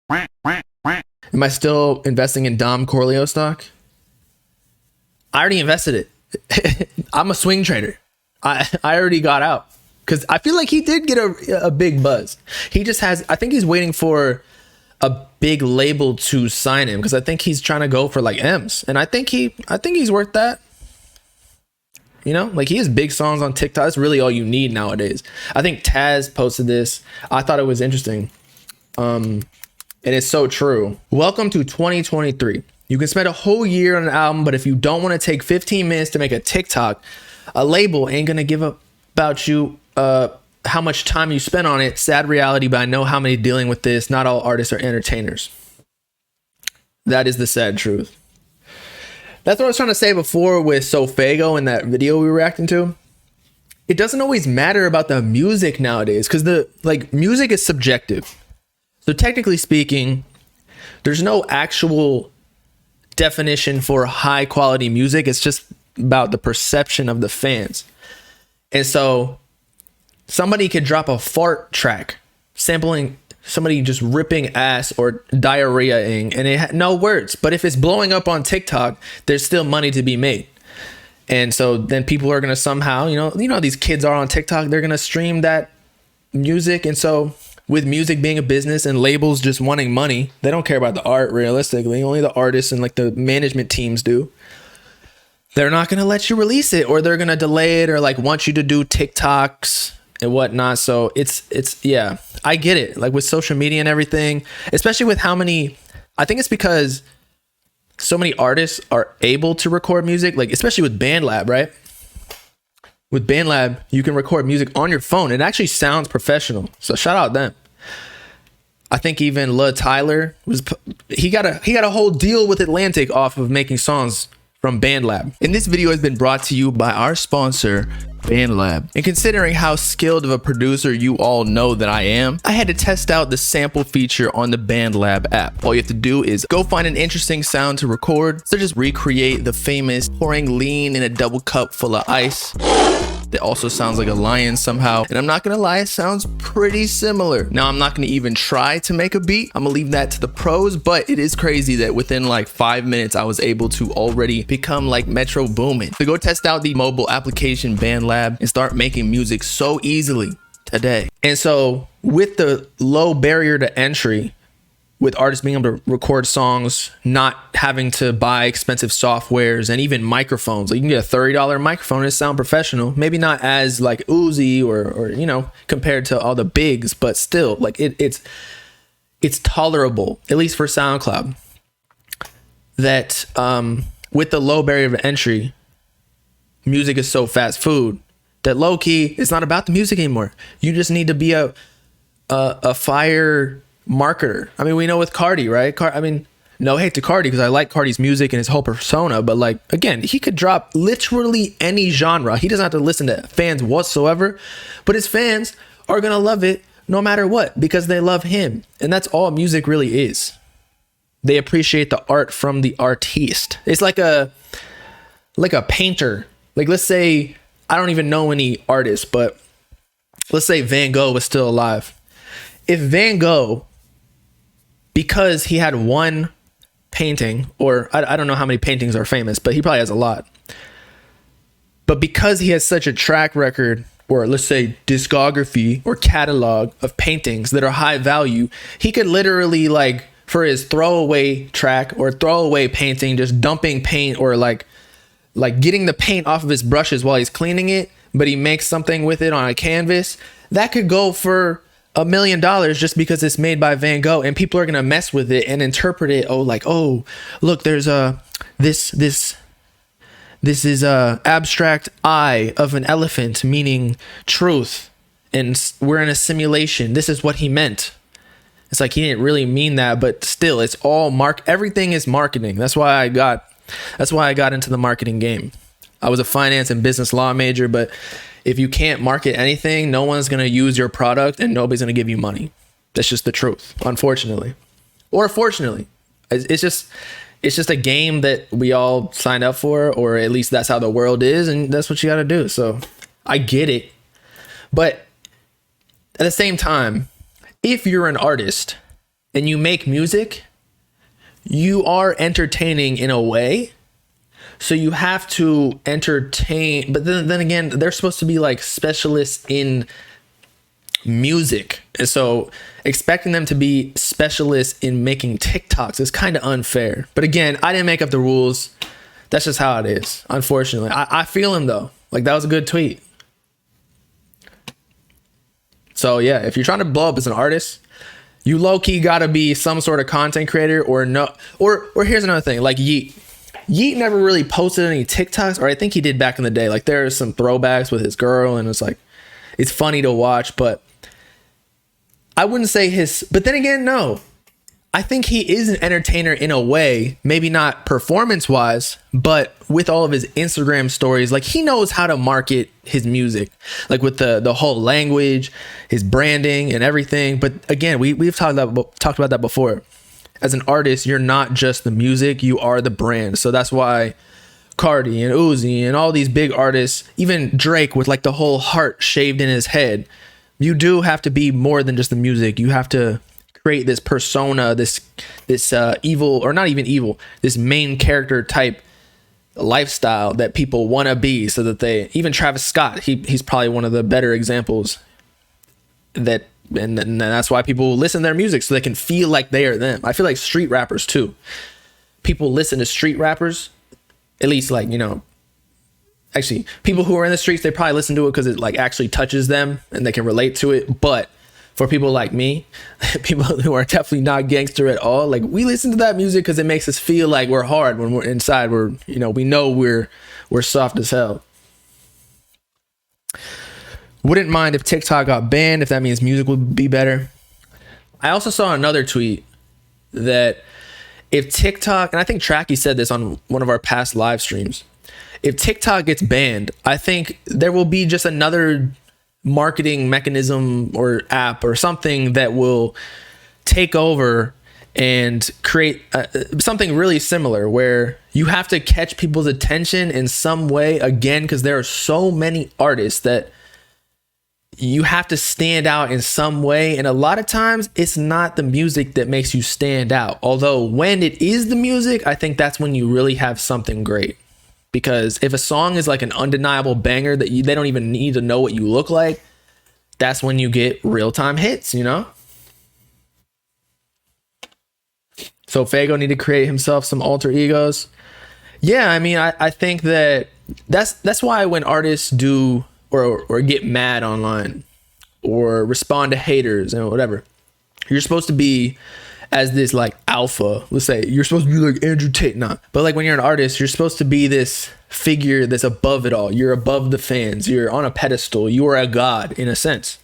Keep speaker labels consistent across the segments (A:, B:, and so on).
A: Am I still investing in Dom Corleo stock? I already invested it. I'm a swing trader. I already got out because I feel like he did get a big buzz. He just has, I think he's waiting for a big label to sign him because I think he's trying to go for like M's, and I think he's worth that. You know, like he has big songs on TikTok. That's really all you need nowadays. I think Taz posted this. I thought it was interesting. And it's so true. Welcome to 2023. You can spend a whole year on an album, but if you don't want to take 15 minutes to make a TikTok, a label ain't gonna give up about you how much time you spent on it. Sad reality, but I know how many dealing with this. Not all artists are entertainers. That is the sad truth. That's what I was trying to say before with Sofago in that video we were reacting to. It doesn't always matter about the music nowadays because music is subjective. So technically speaking, there's no actual definition for high quality music. It's just about the perception of the fans. And so somebody could drop a fart track sampling somebody just ripping ass or diarrheaing and it had no words. But if it's blowing up on TikTok, there's still money to be made. And so then people are going to somehow, you know, these kids are on TikTok, they're going to stream that music. And so with music being a business and labels just wanting money, they don't care about the art realistically. Only the artists and like the management teams do. They're not going to let you release it, or they're going to delay it, or like want you to do TikToks and whatnot. So it's yeah, I get it. Like with social media and everything, especially with how many, I think it's because so many artists are able to record music, like especially with BandLab, right? With BandLab, you can record music on your phone. It actually sounds professional. So shout out them. I think even Lil Tyler he got a whole deal with Atlantic off of making songs from BandLab. And this video has been brought to you by our sponsor, BandLab. And considering how skilled of a producer you all know that I am, I had to test out the sample feature on the BandLab app. All you have to do is go find an interesting sound to record, such as recreate the famous pouring lean in a double cup full of ice. That also sounds like a lion somehow. And I'm not gonna lie, it sounds pretty similar. Now, I'm not gonna even try to make a beat. I'm gonna leave that to the pros, but it is crazy that within like 5 minutes, I was able to already become like Metro Boomin. So go test out the mobile application BandLab and start making music so easily today. And so with the low barrier to entry, with artists being able to record songs, not having to buy expensive softwares and even microphones. Like you can get a $30 microphone and sound professional. Maybe not as like Uzi or you know, compared to all the bigs, but still like it's tolerable, at least for SoundCloud. That with the low barrier of entry, music is so fast food that low key, it's not about the music anymore. You just need to be a fire marketer. I mean, we know with Cardi, right? I mean, no hate to Cardi because I like Cardi's music and his whole persona, but like, again, he could drop literally any genre. He doesn't have to listen to fans whatsoever, but his fans are going to love it no matter what because they love him. And that's all music really is. They appreciate the art from the artiste. It's like a painter. Like, let's say, I don't even know any artists, but let's say Van Gogh was still alive. If Van Gogh, because he had one painting, or I don't know how many paintings are famous, but he probably has a lot. But because he has such a track record, or let's say discography or catalog of paintings that are high value, he could literally like for his throwaway track or throwaway painting, just dumping paint or like getting the paint off of his brushes while he's cleaning it, but he makes something with it on a canvas, that could go for $1 million just because it's made by Van Gogh, and people are gonna mess with it and interpret it. Oh, look, there's this is a abstract eye of an elephant, meaning truth, and we're in a simulation. This is what he meant. It's like he didn't really mean that, but still, it's all everything is marketing. That's why I got into the marketing game. I was a finance and business law major, but if you can't market anything, no one's going to use your product and nobody's going to give you money. That's just the truth, unfortunately. Or fortunately. It's just a game that we all signed up for, or at least that's how the world is, and that's what you got to do. So I get it. But at the same time, if you're an artist and you make music, you are entertaining in a way. So you have to entertain, but then again, they're supposed to be like specialists in music. And so expecting them to be specialists in making TikToks is kind of unfair. But again, I didn't make up the rules. That's just how it is, unfortunately. I feel him though. Like, that was a good tweet. So yeah, if you're trying to blow up as an artist, you low-key gotta be some sort of content creator or no. Or here's another thing, like Yeet. Yeet never really posted any TikToks, or I think he did back in the day. Like, there are some throwbacks with his girl, and it's like, it's funny to watch, but I wouldn't say his, but then again, no. I think he is an entertainer in a way, maybe not performance wise, but with all of his Instagram stories, like, he knows how to market his music, like with the whole language, his branding and everything. But again, we've talked about that before. As an artist, you're not just the music, you are the brand. So that's why Cardi and Uzi and all these big artists, even Drake with like the whole heart shaved in his head, you do have to be more than just the music. You have to create this persona, this evil, or not even evil, this main character type lifestyle that people want to be, so that they, even Travis Scott, he's probably one of the better examples that, and that's why people listen to their music, so they can feel like they are them. I feel like street rappers too. People listen to street rappers, at least, like, you know, actually people who are in the streets, they probably listen to it because it like actually touches them and they can relate to it. But for people like me, people who are definitely not gangster at all, like, we listen to that music because it makes us feel like we're hard when we're inside. We're, you know, we know we're soft as hell. Wouldn't mind if TikTok got banned, if that means music would be better. I also saw another tweet that if TikTok, and I think Tracky said this on one of our past live streams, if TikTok gets banned, I think there will be just another marketing mechanism or app or something that will take over and create something really similar, where you have to catch people's attention in some way, again, because there are so many artists that you have to stand out in some way. And a lot of times it's not the music that makes you stand out. Although when it is the music, I think that's when you really have something great. Because if a song is like an undeniable banger that they don't even need to know what you look like, that's when you get real-time hits, you know? So Fago need to create himself some alter egos. Yeah, I mean, I think that's why when artists do or get mad online or respond to haters and whatever, you're supposed to be as this like alpha. Let's say you're supposed to be like Andrew Tate, not. But like when you're an artist, you're supposed to be this figure that's above it all. You're above the fans. You're on a pedestal. You are a god in a sense.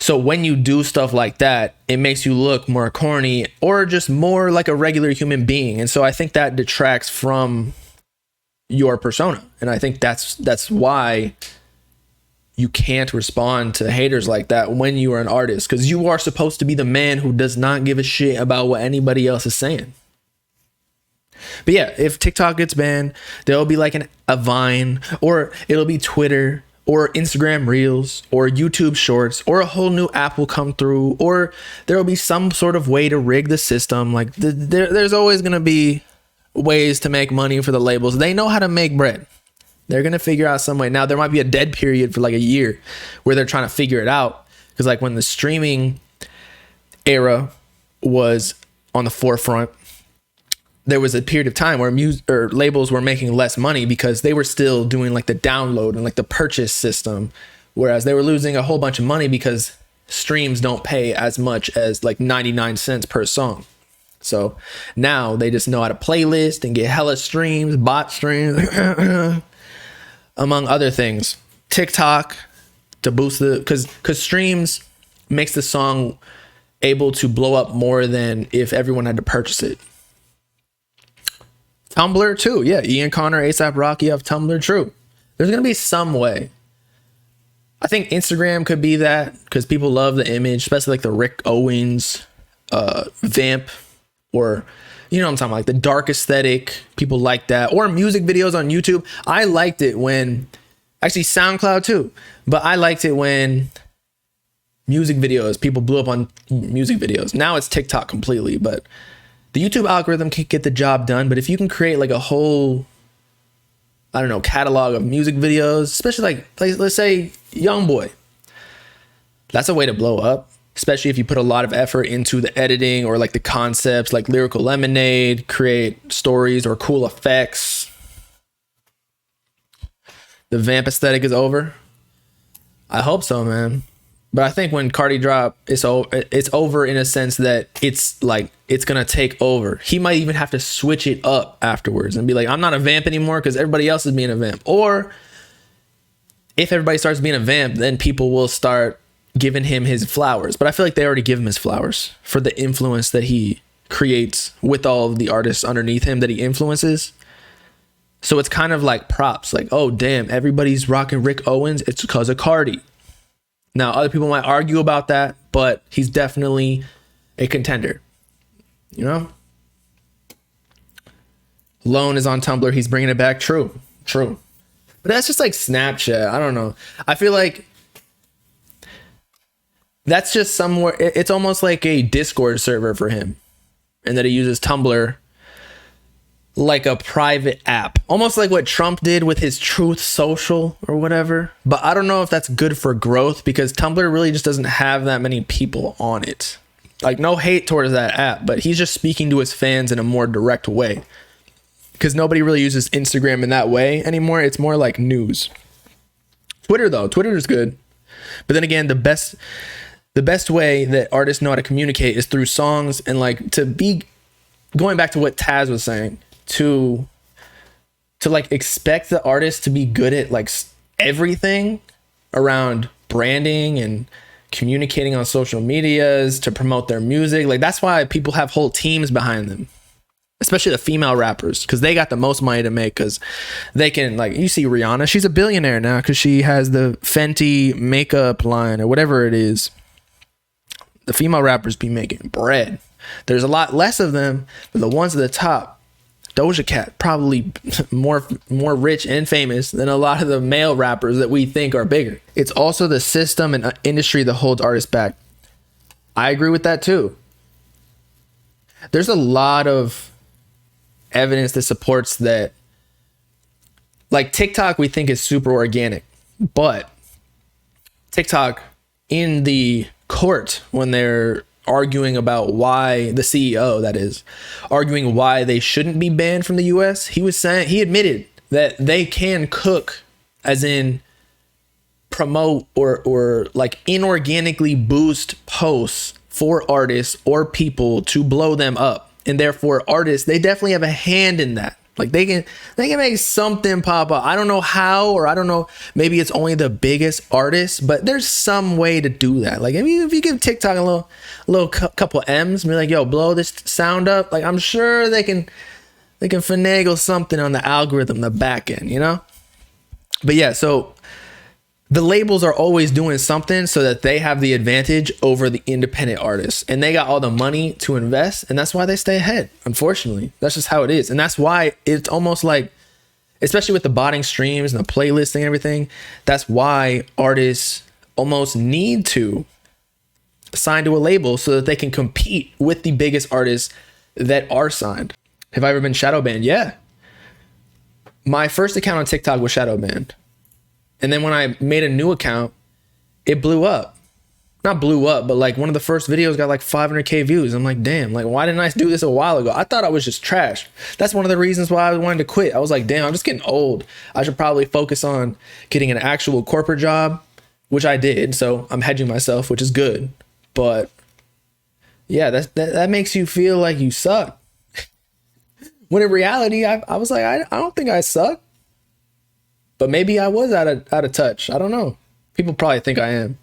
A: So when you do stuff like that, it makes you look more corny or just more like a regular human being. And so I think that detracts from your persona. And I think that's why you can't respond to haters like that when you are an artist, because you are supposed to be the man who does not give a shit about what anybody else is saying. But yeah, if TikTok gets banned, there'll be like a Vine, or it'll be Twitter or Instagram Reels or YouTube Shorts, or a whole new app will come through, or there'll be some sort of way to rig the system. Like there's always going to be ways to make money for the labels. They know how to make bread. They're going to figure out some way. Now, there might be a dead period for like a year where they're trying to figure it out. Because like when the streaming era was on the forefront, there was a period of time where labels were making less money because they were still doing like the download and like the purchase system. Whereas they were losing a whole bunch of money because streams don't pay as much as like 99 cents per song. So now they just know how to playlist and get hella streams, bot streams, among other things. TikTok to boost because streams makes the song able to blow up more than if everyone had to purchase it. Tumblr too. Yeah, Ian Connor, ASAP Rocky have Tumblr. True. There's going to be some way. I think Instagram could be that because people love the image, especially like the Rick Owens, Vamp, or you know what I'm talking about, like the dark aesthetic. People like that. Or music videos on YouTube. I liked it when, actually SoundCloud too, but I liked it when music videos. People blew up on music videos. Now it's TikTok completely, but the YouTube algorithm can get the job done. But if you can create like a whole, I don't know, catalog of music videos, especially like let's say YoungBoy, that's a way to blow up. Especially if you put a lot of effort into the editing or like the concepts, like Lyrical Lemonade, create stories or cool effects. The vamp aesthetic is over. I hope so, man. But I think when Cardi drop, it's over in a sense that it's like it's gonna take over. He might even have to switch it up afterwards and be like, I'm not a vamp anymore because everybody else is being a vamp. Or if everybody starts being a vamp, then people will start giving him his flowers. But I feel like they already give him his flowers for the influence that he creates with all of the artists underneath him that he influences. So it's kind of like props, like, oh damn, everybody's rocking Rick Owens, it's because of Cardi. Now, other people might argue about that, but he's definitely a contender. You know? Lone is on Tumblr. He's bringing it back. True. But that's just like Snapchat. I don't know. I feel like that's just somewhere. It's almost like a Discord server for him. And that he uses Tumblr like a private app, almost like what Trump did with his Truth Social or whatever. But I don't know if that's good for growth because Tumblr really just doesn't have that many people on it. Like, no hate towards that app, but he's just speaking to his fans in a more direct way because nobody really uses Instagram in that way anymore. It's more like news. Twitter is good, but then again, the best way that artists know how to communicate is through songs. And like, to be going back to what Taz was saying, to like expect the artist to be good at like everything around branding and communicating on social medias to promote their music. Like, that's why people have whole teams behind them, especially the female rappers, because they got the most money to make, because they can, like, you see Rihanna, she's a billionaire now because she has the Fenty makeup line or whatever it is. The female rappers be making bread. There's a lot less of them, but the ones at the top, Doja Cat, probably more rich and famous than a lot of the male rappers that we think are bigger. It's also the system and industry that holds artists back. I agree with that too. There's a lot of evidence that supports that. Like TikTok, we think is super organic, but TikTok in the court, when they're arguing about why, the CEO that is arguing why they shouldn't be banned from the US, he admitted that they can cook, as in promote or like inorganically boost posts for artists or people to blow them up. And therefore artists, they definitely have a hand in that. Like they can make something pop up. I don't know how, or I don't know, maybe it's only the biggest artists, but there's some way to do that. Like, I mean, if you give TikTok a little couple M's and be like, yo, blow this sound up, like I'm sure they can finagle something on the algorithm, the back end, you know? But yeah, so the labels are always doing something so that they have the advantage over the independent artists, and they got all the money to invest, and that's why they stay ahead. Unfortunately, that's just how it is. And that's why it's almost like, especially with the botting streams and the playlisting and everything, that's why artists almost need to sign to a label so that they can compete with the biggest artists that are signed. Have I ever been shadow banned? Yeah. My first account on TikTok was shadow banned. And then when I made a new account, it blew up. Not blew up, but like one of the first videos got like 500K views. I'm like, damn, like why didn't I do this a while ago? I thought I was just trash. That's one of the reasons why I wanted to quit. I was like, damn, I'm just getting old. I should probably focus on getting an actual corporate job, which I did. So I'm hedging myself, which is good. But yeah, that makes you feel like you suck. When in reality, I was like, I don't think I suck. But maybe I was out of touch. I don't know. People probably think I am.